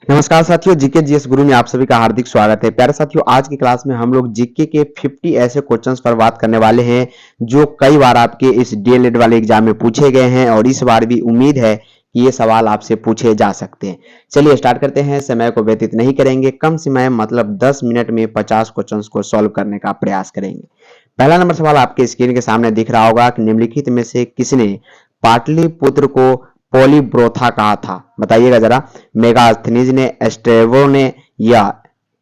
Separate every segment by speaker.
Speaker 1: नमस्कार साथियों, GK GS गुरु में आप सभी का हार्दिक स्वागत है। प्यारे साथियों, आज की क्लास में हम लोग जीके के 50 ऐसे क्वेश्चंस पर बात करने वाले हैं जो कई बार आपके इस डीएलएड वाले एग्जाम में पूछे गए हैं और इस बार भी उम्मीद है कि ये सवाल आपसे पूछे जा सकते हैं। चलिए स्टार्ट करते हैं। समय को व्यतीत नहीं करेंगे, कम समय मतलब 10 मिनट में 50 क्वेश्चंस को सॉल्व करने का प्रयास करेंगे। पहला नंबर सवाल आपके स्क्रीन के सामने दिख रहा होगा कि निम्नलिखित में से किसने पाटलिपुत्र को पॉलीब्रोथा कहा था? बताइएगा जरा। मेगास्थनीज ने, एस्ट्रेबो ने, या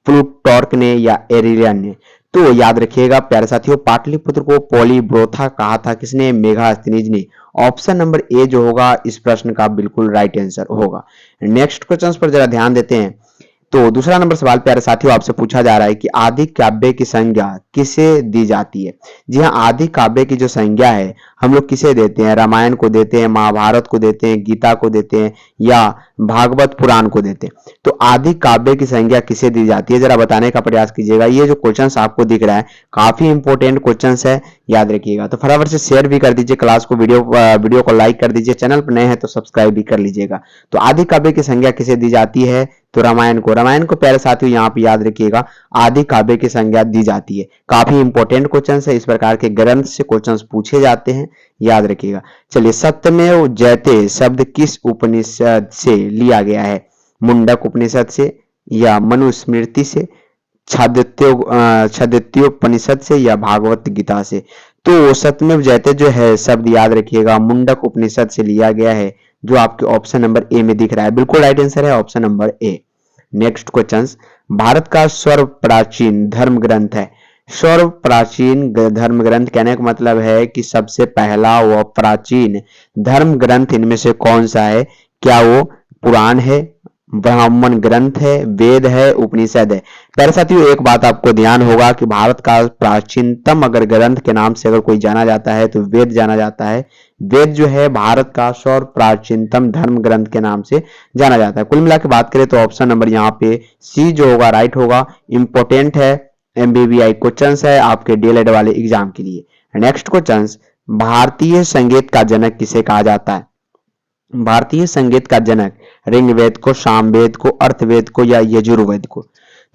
Speaker 1: प्लूटार्क ने, या एरिलियन ने? तो याद रखिएगा प्यारे साथियों, पाटलिपुत्र को पॉलीब्रोथा कहा था किसने? मेगास्थनीज ने। ऑप्शन नंबर ए जो होगा इस प्रश्न का बिल्कुल राइट आंसर होगा। नेक्स्ट क्वेश्चन पर जरा ध्यान देते हैं। तो दूसरा नंबर सवाल प्यारे साथियों आपसे पूछा जा रहा है कि आदि काव्य की संज्ञा किसे दी जाती है? जी हाँ, आदि काव्य की जो संज्ञा है हम लोग किसे देते हैं? रामायण को देते हैं, महाभारत को देते हैं, गीता को देते हैं, या भागवत पुराण को देते हैं? तो आदि काव्य की संज्ञा किसे दी जाती है, जरा बताने का प्रयास कीजिएगा। ये जो क्वेश्चन आपको दिख रहा है काफी इंपॉर्टेंट क्वेश्चन है, याद रखिएगा। तो फटाफट से शेयर भी कर दीजिए क्लास को, वीडियो को लाइक कर दीजिए, चैनल पर नए हैं तो सब्सक्राइब भी कर लीजिएगा। तो आदि काव्य की संज्ञा किसे दी जाती है? तो रामायण को प्यारे साथियों यहाँ पे याद रखिएगा आदि काव्य की संज्ञा दी जाती है। काफी इंपॉर्टेंट क्वेश्चन है, इस प्रकार के ग्रंथ से क्वेश्चन पूछे जाते हैं, याद रखिएगा। चलिए, सत्यमेव जयते शब्द किस उपनिषद से लिया गया है? मुंडक उपनिषद से, या मनुस्मृति से, छांदोग्योपनिषद से, या भागवत गीता से? तो सत्यमेव जयते जो है शब्द याद रखिएगा मुंडक उपनिषद से लिया गया है, जो आपके ऑप्शन नंबर ए में दिख रहा है। बिल्कुल राइट आंसर है option number A. Next question, Bharat का सर्व प्राचीन धर्म ग्रंथ है। सर्व प्राचीन धर्म ग्रंथ कहने का मतलब है कि सबसे पहला व प्राचीन धर्म ग्रंथ इनमें से कौन सा है? क्या वो पुराण है, ब्राह्मण ग्रंथ है, वेद है, उपनिषद है? प्यारे साथियों, एक बात आपको ध्यान होगा कि भारत का प्राचीनतम अगर ग्रंथ के नाम से अगर कोई जाना जाता है तो वेद जाना जाता है। वेद जो है भारत का सर्व प्राचीनतम धर्म ग्रंथ के नाम से जाना जाता है। कुल मिला के बात करें तो ऑप्शन नंबर यहाँ पे सी जो होगा राइट होगा। इंपॉर्टेंट है, एमबीबीआई क्वेश्चन है आपके डीएलएड वाले एग्जाम के लिए। नेक्स्ट क्वेश्चन, भारतीय संगीत का जनक किसे कहा जाता है? भारतीय संगीत का जनक ऋग्वेद को, सामवेद को, अर्थवेद को, या यजुर्वेद को?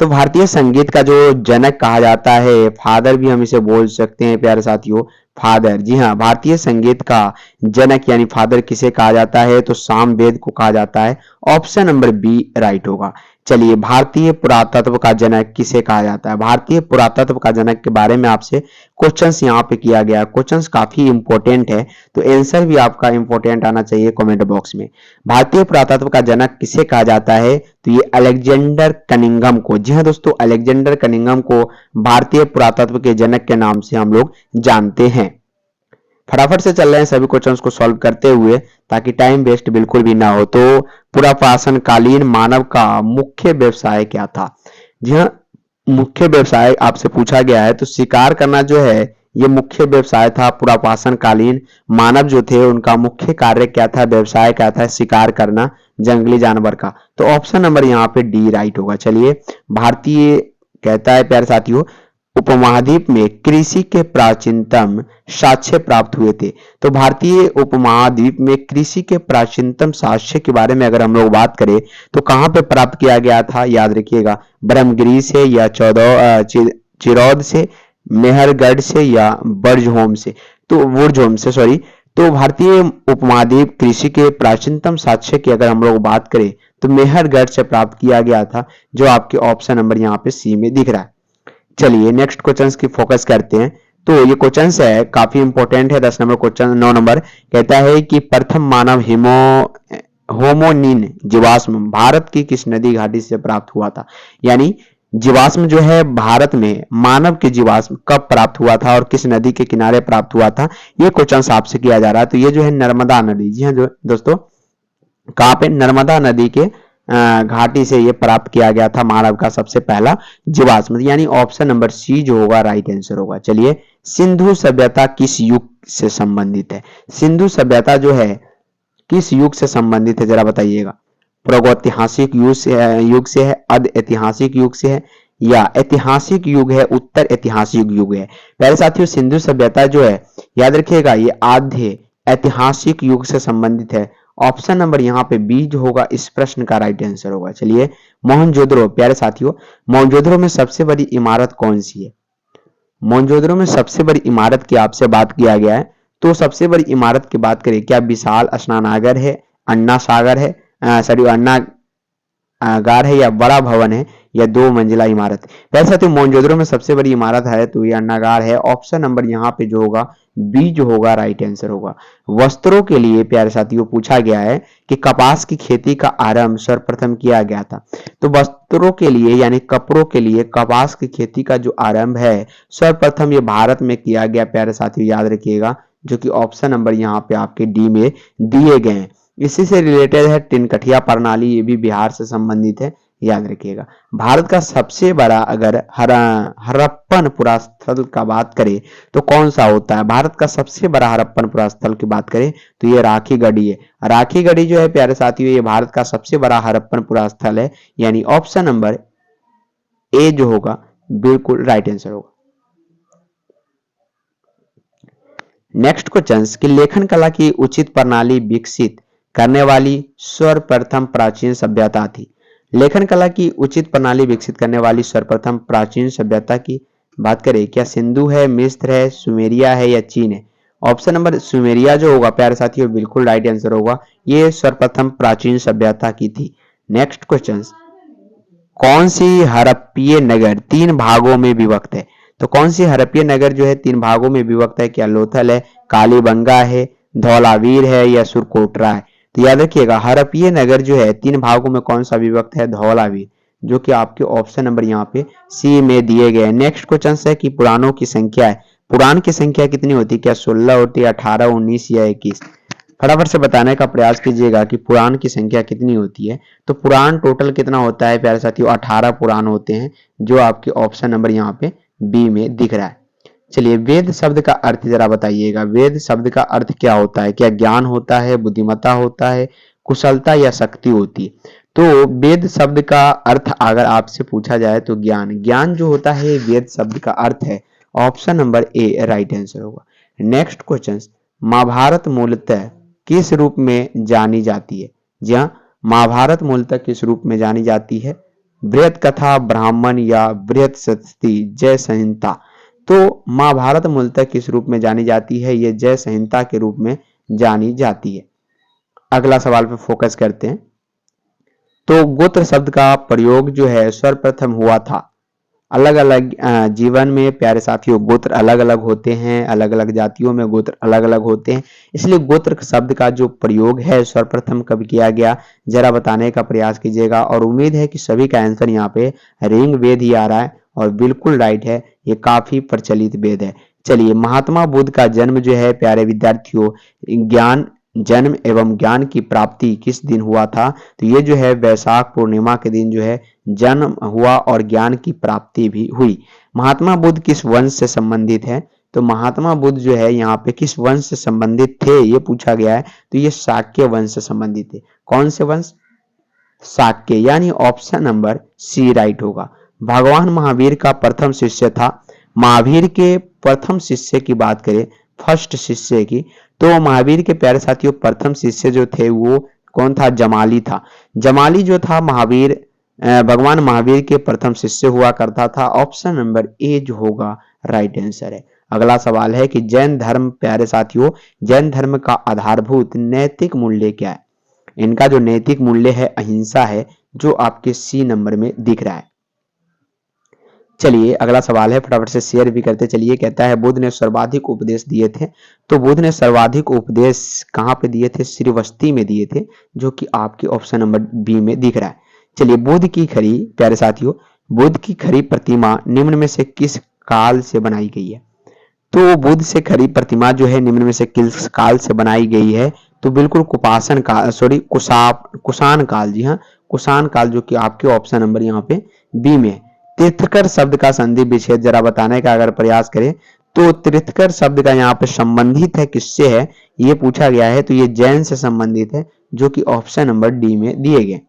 Speaker 1: तो भारतीय संगीत का जो जनक कहा जाता है, फादर भी हम इसे बोल सकते हैं प्यारे साथियों, फादर। जी हाँ, भारतीय संगीत का जनक यानी फादर किसे कहा जाता है? तो सामवेद को कहा जाता है। ऑप्शन नंबर बी राइट होगा। चलिए, भारतीय पुरातत्व का जनक किसे कहा जाता है? भारतीय पुरातत्व का जनक के बारे में आपसे क्वेश्चंस यहाँ पे किया गया। क्वेश्चंस काफी इंपॉर्टेंट है, तो आंसर भी आपका इंपॉर्टेंट आना चाहिए कमेंट बॉक्स में। भारतीय पुरातत्व का जनक किसे कहा जाता है? तो ये अलेक्जेंडर कनिंघम को। जी हाँ दोस्तों, अलेक्जेंडर कनिंघम को भारतीय पुरातत्व के जनक के नाम से हम लोग जानते हैं। फटाफट से चल रहे हैं सभी क्वेश्चंस को सॉल्व करते हुए, ताकि टाइम वेस्ट बिल्कुल भी ना हो। तो पुरापाषाण कालीन मानव का मुख्य व्यवसाय क्या था? जी हाँ, मुख्य व्यवसाय आपसे पूछा गया है, तो शिकार करना जो है ये मुख्य व्यवसाय था। पुरापाषाण कालीन मानव जो थे उनका मुख्य कार्य क्या था, व्यवसाय क्या था? शिकार करना जंगली जानवर का। तो ऑप्शन नंबर यहाँ पे डी राइट होगा। चलिए, भारतीय कहता है प्यारे साथियों उपमहाद्वीप में कृषि के प्राचीनतम साक्ष्य प्राप्त हुए थे। तो भारतीय उपमहाद्वीप में कृषि के प्राचीनतम साक्ष्य के बारे में अगर हम लोग बात करें तो कहां पे प्राप्त किया गया था? याद रखिएगा, ब्रह्मगिरी से, या चिरौद से, मेहरगढ़ से, या बर्जहोम से? तो वुर्जहोम से, सॉरी। तो भारतीय उपमहाद्वीप कृषि के प्राचीनतम साक्ष्य की अगर हम लोग बात करें तो मेहरगढ़ से प्राप्त किया गया था, जो आपके ऑप्शन नंबर यहाँ पे सी में दिख रहा है। चलिए, नेक्स्ट क्वेश्चन की फोकस करते हैं। तो ये क्वेश्चन है काफी इंपॉर्टेंट है। 10 नंबर क्वेश्चन, 9 नंबर कहता है कि प्रथम मानव होमोनिन जीवाश्म भारत की किस नदी घाटी से प्राप्त हुआ था? यानी जीवाश्म जो है भारत में मानव के जीवाश्म कब प्राप्त हुआ था और किस नदी के किनारे प्राप्त हुआ था? ये क्वेश्चन आपसे किया जा रहा है। तो ये जो है नर्मदा नदी। जी हाँ जो दोस्तों, कहाँ पे? नर्मदा नदी के घाटी से ये प्राप्त किया गया था मानव का सबसे पहला जीवाश्म, यानी ऑप्शन नंबर सी जो होगा राइट आंसर होगा। चलिए, सिंधु सभ्यता किस युग से संबंधित है? सिंधु सभ्यता जो है किस युग से संबंधित है, जरा बताइएगा। प्रागैतिहासिक युग से है, अध ऐतिहासिक युग से है, या ऐतिहासिक युग है, उत्तर ऐतिहासिक युग है? पहले साथियों, सिंधु सभ्यता जो है याद रखिएगा ये आधे ऐतिहासिक युग से संबंधित है। ऑप्शन नंबर यहाँ पे बी जो होगा इस प्रश्न का राइट आंसर होगा। चलिए, मोहनजोदड़ो, प्यारे साथियों, मोहनजोदड़ो में सबसे बड़ी इमारत कौन सी है? मोहनजोदड़ो में सबसे बड़ी इमारत की आपसे बात किया गया है, तो सबसे बड़ी इमारत की बात करें, क्या विशाल स्नानागार है, अन्ना सागर है, सॉरी अन्ना गार है, या बड़ा भवन है, या 2 मंजिला इमारत है? वैसे साथियों मोहनजोदड़ो में सबसे बड़ी इमारत है तो ये अन्नागार है। ऑप्शन नंबर यहाँ पे जो होगा बी जो होगा राइट आंसर होगा। वस्त्रों के लिए प्यारे साथियों पूछा गया है कि कपास की खेती का आरंभ सर्वप्रथम किया गया था। तो वस्त्रों के लिए यानी कपड़ों के लिए कपास की खेती का जो आरंभ है सर्वप्रथम ये भारत में किया गया, प्यारे साथियों याद रखिएगा, जो कि ऑप्शन नंबर यहाँ पे आपके डी में दिए गए हैं। इसी से रिलेटेड है तिनकठिया प्रणाली, ये भी बिहार से संबंधित है, याद रखिएगा। भारत का सबसे बड़ा अगर हड़प्पन पुरास्थल का बात करें तो कौन सा होता है? भारत का सबसे बड़ा हड़प्पन पुरास्थल की बात करें तो ये राखी गढ़ी है। राखी गढ़ी जो है प्यारे साथियों ये भारत का सबसे बड़ा हड़प्पन पुरास्थल है, यानी ऑप्शन नंबर ए जो होगा बिल्कुल राइट आंसर होगा। नेक्स्ट क्वेश्चन कि लेखन कला की उचित प्रणाली विकसित करने वाली सर्वप्रथम प्राचीन सभ्यता थी। लेखन कला की उचित प्रणाली विकसित करने वाली सर्वप्रथम प्राचीन सभ्यता की बात करें, क्या सिंधु है, मिस्र है, सुमेरिया है, या चीन है? ऑप्शन नंबर सुमेरिया जो होगा प्यारे साथियों बिल्कुल राइट आंसर होगा, ये सर्वप्रथम प्राचीन सभ्यता की थी। नेक्स्ट क्वेश्चन, कौन सी हड़प्पीय नगर 3 भागों में विभक्त है? तो कौन सी हड़प्पीय नगर जो है 3 भागों में विभक्त है? क्या लोथल है, कालीबंगा है, धौलावीर है, या सुरकोटरा है? तो याद रखिएगा हड़प्पीय नगर जो है 3 भागों में कौन सा विभक्त है? धौलावीर, जो कि आपके ऑप्शन नंबर यहाँ पे सी में दिए गए हैं। नेक्स्ट क्वेश्चन है कि पुराणों की संख्या है, पुराण की संख्या कितनी होती है? क्या 16 होती है, 18, 19 या 21? फटाफट से बताने का प्रयास कीजिएगा कि पुराण की संख्या कितनी होती है। तो पुराण टोटल कितना होता है प्यारे साथियों? 18 पुराण होते हैं, जो आपके ऑप्शन नंबर यहाँ पे बी में दिख रहा है। चलिए, वेद शब्द का अर्थ जरा बताइएगा। वेद शब्द का अर्थ क्या होता है? क्या ज्ञान होता है, बुद्धिमत्ता होता है, कुशलता या शक्ति होती है? तो वेद शब्द का अर्थ अगर आपसे पूछा जाए तो ज्ञान, ज्ञान जो होता है वेद शब्द का अर्थ है। Option number A right answer होगा। नेक्स्ट क्वेश्चन, महाभारत मूलतः किस रूप में जानी जाती है? जी हाँ, महाभारत मूलतः किस रूप में जानी जाती है? बृहत कथा, ब्राह्मण, या बृहत सती, जय संहिता? तो महाभारत मूलतः किस रूप में जानी जाती है? ये जय संहिता के रूप में जानी जाती है। अगला सवाल पे फोकस करते हैं। तो गोत्र शब्द का प्रयोग जो है सर्वप्रथम हुआ था। अलग अलग जीवन में प्यारे साथियों गोत्र अलग अलग होते हैं, अलग अलग जातियों में गोत्र अलग अलग होते हैं, इसलिए गोत्र शब्द का जो प्रयोग है सर्वप्रथम कब किया गया जरा बताने का प्रयास कीजिएगा। और उम्मीद है कि सभी का आंसर यहाँ पे ऋग वेद ही आ रहा है और बिल्कुल राइट है, ये काफी प्रचलित वेद है। चलिए, महात्मा बुद्ध का जन्म जो है प्यारे विद्यार्थियों ज्ञान जन्म एवं ज्ञान की प्राप्ति किस दिन हुआ था? तो ये जो है वैशाख पूर्णिमा के दिन जो है जन्म हुआ और ज्ञान की प्राप्ति भी हुई। महात्मा बुद्ध किस वंश से संबंधित है? तो महात्मा बुद्ध जो है यहाँ पे किस वंश से संबंधित थे ये पूछा गया है, तो ये शाक्य वंश से संबंधित थे। कौन से वंश? शाक्य, यानी ऑप्शन नंबर सी राइट होगा। भगवान महावीर का प्रथम शिष्य था। महावीर के प्रथम शिष्य की बात करें, फर्स्ट शिष्य की, तो महावीर के प्यारे साथियों प्रथम शिष्य जो थे वो कौन था? जमाली था। जमाली जो था महावीर भगवान महावीर के प्रथम शिष्य हुआ करता था। ऑप्शन नंबर ए जो होगा राइट आंसर है। अगला सवाल है कि जैन धर्म प्यारे साथियों जैन धर्म का आधारभूत नैतिक मूल्य क्या है? इनका जो नैतिक मूल्य है अहिंसा है, जो आपके सी नंबर में दिख रहा है। चलिए, अगला सवाल है, फटाफट से शेयर भी करते चलिए। कहता है बुद्ध ने सर्वाधिक उपदेश दिए थे, तो बुद्ध ने सर्वाधिक उपदेश कहाँ पे दिए थे? श्रीवस्ती में दिए थे, जो कि आपके ऑप्शन नंबर बी में दिख रहा है। चलिए, बुद्ध की खड़ी प्यारे साथियों बुद्ध की खड़ी प्रतिमा निम्न में से किस काल से बनाई गई है? तो बुद्ध से खड़ी प्रतिमा जो है निम्न में से किस काल से बनाई गई है? तो बिल्कुल कुपासन काल, सॉरी कुषाण काल। जी हाँ, कुषाण काल, जो कि आपके ऑप्शन नंबर यहाँ पे बी में है। तीर्थकर शब्द का संधि विच्छेद जरा बताने का अगर प्रयास करें तो तीर्थकर शब्द का यहाँ पे संबंधित है किससे है ये पूछा गया है, तो ये जैन से संबंधित है, जो कि ऑप्शन नंबर डी में दिए गए।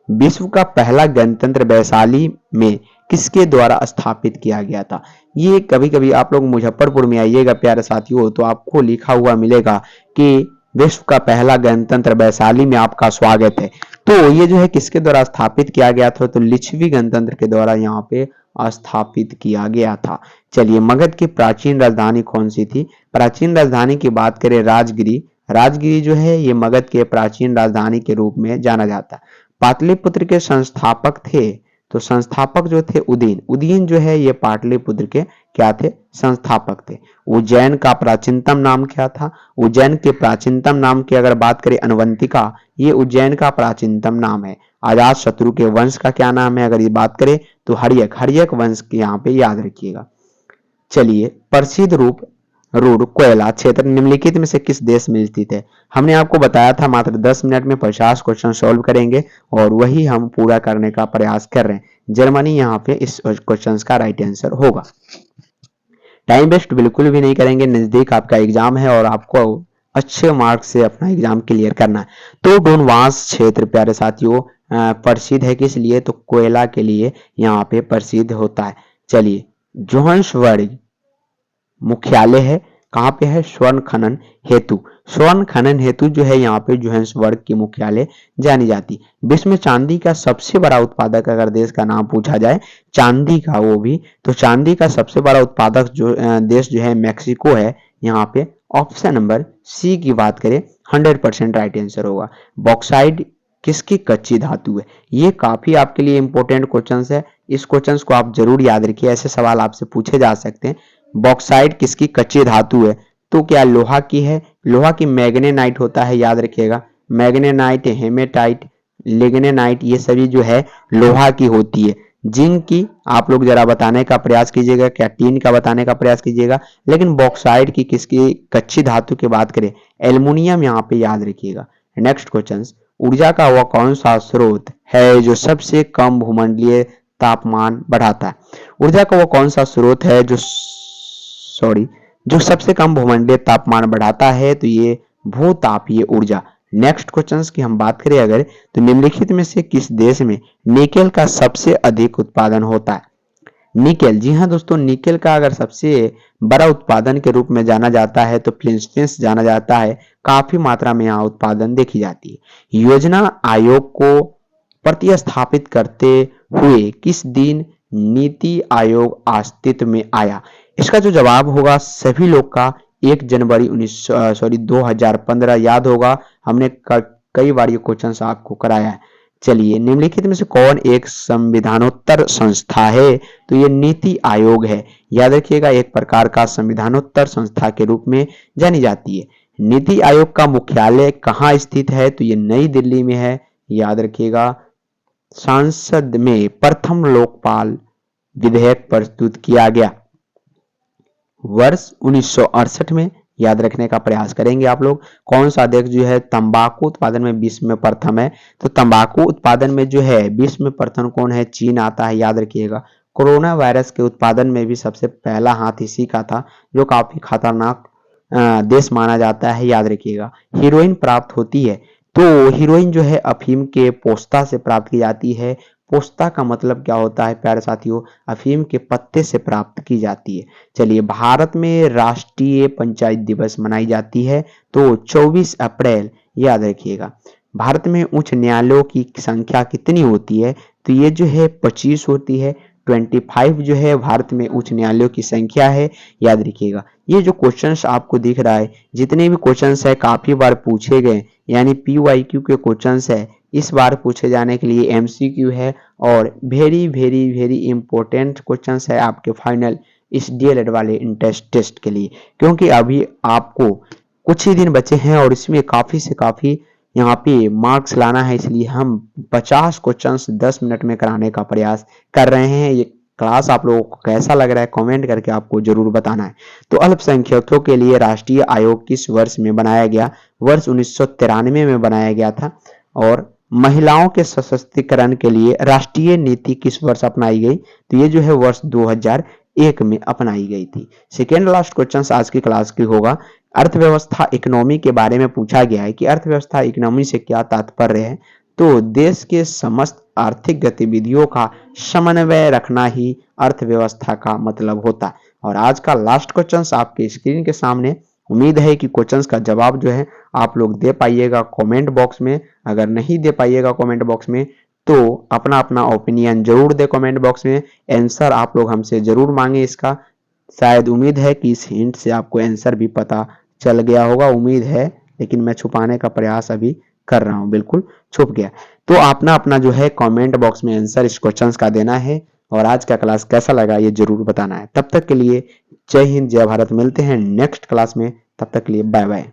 Speaker 1: विश्व का पहला गणतंत्र वैशाली में किसके द्वारा स्थापित किया गया था? ये कभी कभी आप लोग मुजफ्फरपुर में आइएगा प्यारे साथियों तो आपको लिखा हुआ मिलेगा कि विश्व का पहला गणतंत्र वैशाली में आपका स्वागत है। तो ये जो है किसके द्वारा स्थापित किया गया था, तो लिच्छवी गणतंत्र के द्वारा यहाँ पे स्थापित किया गया था। चलिए, मगध की प्राचीन राजधानी कौन सी थी? प्राचीन राजधानी की बात करें राजगिरी, राजगिरी जो है ये मगध के प्राचीन राजधानी के रूप में जाना जाता है। पाटलिपुत्र के संस्थापक थे, तो संस्थापक जो थे उदयन, उदयन जो है ये पाटलिपुत्र के क्या थे? संस्थापक थे। उज्जैन का प्राचीनतम नाम क्या था? उज्जैन के प्राचीनतम नाम की अगर बात करें अनवंतिका, ये उज्जैन का प्राचीनतम नाम है। अजात शत्रु के वंश का क्या नाम है अगर ये बात करें तो हर्यक, हर्यक वंश के यहाँ पे याद रखिएगा। चलिए, प्रसिद्ध रूप रूड कोयला क्षेत्र निम्नलिखित में से किस देश में स्थित है? हमने आपको बताया था मात्र 10 मिनट में 50 क्वेश्चन सॉल्व करेंगे और वही हम पूरा करने का प्रयास कर रहे हैं। जर्मनी यहाँ पे इस क्वेश्चन का राइट आंसर होगा। टाइम वेस्ट बिल्कुल भी नहीं करेंगे, नजदीक आपका एग्जाम है और आपको अच्छे मार्क्स से अपना एग्जाम क्लियर करना है। तो डोनबास क्षेत्र प्यारे साथियों प्रसिद्ध है किस लिए? तो कोयला के लिए यहाँ पे प्रसिद्ध होता है। चलिए, जोहान्सबर्ग मुख्यालय है, कहाँ पे है? स्वर्ण खनन हेतु, स्वर्ण खनन हेतु जो है यहाँ पे जोहान्सबर्ग की मुख्यालय जानी जाती। विश्व में चांदी का सबसे बड़ा उत्पादक अगर देश का नाम पूछा जाए, चांदी का वो भी, तो चांदी का सबसे बड़ा उत्पादक जो देश जो है मैक्सिको है। यहाँ पे ऑप्शन नंबर सी की बात करें 100% राइट आंसर होगा। बॉक्साइड किसकी कच्ची धातु है? ये काफी आपके लिए इंपॉर्टेंट क्वेश्चंस है, इस क्वेश्चंस को आप जरूर याद रखिए, ऐसे सवाल आपसे पूछे जा सकते हैं। बॉक्साइड किसकी कच्ची धातु है? तो क्या लोहा की है? लोहा की मैग्नेनाइट होता है, याद रखिएगा। मैग्नेनाइट, हेमेटाइट, लिग्नेनाइट ये सभी जो है लोहा की होती है। जिंक की आप लोग जरा बताने का प्रयास कीजिएगा, क्या टीन का बताने का प्रयास कीजिएगा। लेकिन बॉक्साइड की किसकी कच्ची धातु की बात करें, एल्युमिनियम यहाँ पे याद रखिएगा। नेक्स्ट क्वेश्चन, ऊर्जा का वह कौन सा स्रोत है जो सबसे कम भूमंडलीय तापमान बढ़ाता है? ऊर्जा का वो कौन सा स्रोत है जो सबसे कम भूमंडलीय तापमान बढ़ाता है? तो ये भूतापीय ऊर्जा। नेक्स्ट क्वेश्चंस की हम बात करें अगर, तो निम्नलिखित में से किस देश में निकेल का सबसे अधिक उत्पादन होता है? निकेल, जी हाँ दोस्तों, निकेल का अगर सबसे बड़ा उत्पादन के रूप में जाना जाता है तो फिलीपींस जाना जाता है। काफी मात्रा में यहाँ उत्पादन देखी जाती है। योजना आयोग को प्रतिस्थापित करते हुए किस दिन नीति आयोग अस्तित्व में आया? इसका जो जवाब होगा सभी लोग का 1 जनवरी 2015 याद होगा, हमने कई बार ये क्वेश्चन आपको कराया है। चलिए, निम्नलिखित में से कौन एक संविधानोत्तर संस्था है? तो ये नीति आयोग है, याद रखिएगा, एक प्रकार का संविधानोत्तर संस्था के रूप में जानी जाती है। नीति आयोग का मुख्यालय कहाँ स्थित है? तो ये नई दिल्ली में है, याद रखिएगा। संसद में प्रथम लोकपाल विधेयक प्रस्तुत किया गया वर्ष 1968 में, याद रखने का प्रयास करेंगे आप लोग। कौन सा देश जो है तंबाकू उत्पादन में विश्व में प्रथम है? तो तंबाकू उत्पादन में जो है विश्व में प्रथम कौन है? चीन आता है, याद रखिएगा। कोरोना वायरस के उत्पादन में भी सबसे पहला हाथ इसी का था, जो काफी खतरनाक देश माना जाता है, याद रखिएगा। हीरोइन प्राप्त होती है, तो हीरोइन जो है अफीम के पोस्ता से प्राप्त की जाती है। पोस्ता का मतलब क्या होता है प्यारे साथियों? अफीम के पत्ते से प्राप्त की जाती है। चलिए, भारत में राष्ट्रीय पंचायत दिवस मनाई जाती है तो 24 अप्रैल, याद रखिएगा। भारत में उच्च न्यायालयों की संख्या कितनी होती है? तो ये जो है 25 होती है। 25 जो है भारत में उच्च न्यायालयों की संख्या है, याद रखिएगा। ये जो क्वेश्चंस आपको दिख रहा है, जितने भी क्वेश्चंस है काफी बार पूछे गए, यानी PYQ के क्वेश्चंस है, इस बार पूछे जाने के लिए MCQ है और very very very important questions है आपके फाइनल इस DLED वाले इंट्रेंस टेस्ट के लिए, क्योंकि अभी आपको कुछ ही दिन बचे हैं और इसमें काफी से काफी यहाँ पे मार्क्स लाना है, इसलिए हम 50 क्वेश्चंस 10 मिनट में कराने का प्रयास कर रहे हैं। ये क्लास आप लोगों को कैसा लग रहा है कमेंट करके आपको जरूर बताना है। तो अल्पसंख्यकों के लिए राष्ट्रीय आयोग किस वर्ष में बनाया गया? वर्ष 1993 में बनाया गया था। और महिलाओं के सशक्तिकरण के लिए राष्ट्रीय नीति किस वर्ष अपनाई गई? तो ये जो है वर्ष 2001 में अपनाई गई थी। सेकेंड लास्ट क्वेश्चन आज की क्लास की होगा, अर्थव्यवस्था इकोनॉमी के बारे में पूछा गया है कि अर्थव्यवस्था इकोनॉमी से क्या तात्पर्य है? तो देश के समस्त आर्थिक गतिविधियों का समन्वय रखना ही अर्थव्यवस्था का मतलब होता है। और आज का लास्ट क्वेश्चन आपके स्क्रीन के सामने उम्मीद है कि क्वेश्चंस का जवाब जो है आप लोग दे पाइएगा कमेंट बॉक्स में। अगर नहीं दे पाइएगा कमेंट बॉक्स में तो अपना अपना ओपिनियन जरूर दे कमेंट बॉक्स में। आंसर आप लोग हमसे जरूर मांगे इसका। शायद उम्मीद है कि इस हिंट से आपको आंसर भी पता चल गया होगा, उम्मीद है, लेकिन मैं छुपाने का प्रयास अभी कर रहा हूं, बिल्कुल छुप गया। तो अपना अपना जो है कमेंट बॉक्स में आंसर इस क्वेश्चंस का देना है और आज का क्लास कैसा लगा ये जरूर बताना है। तब तक के लिए जय हिंद जय भारत, मिलते हैं नेक्स्ट क्लास में, तब तक के लिए बाय बाय।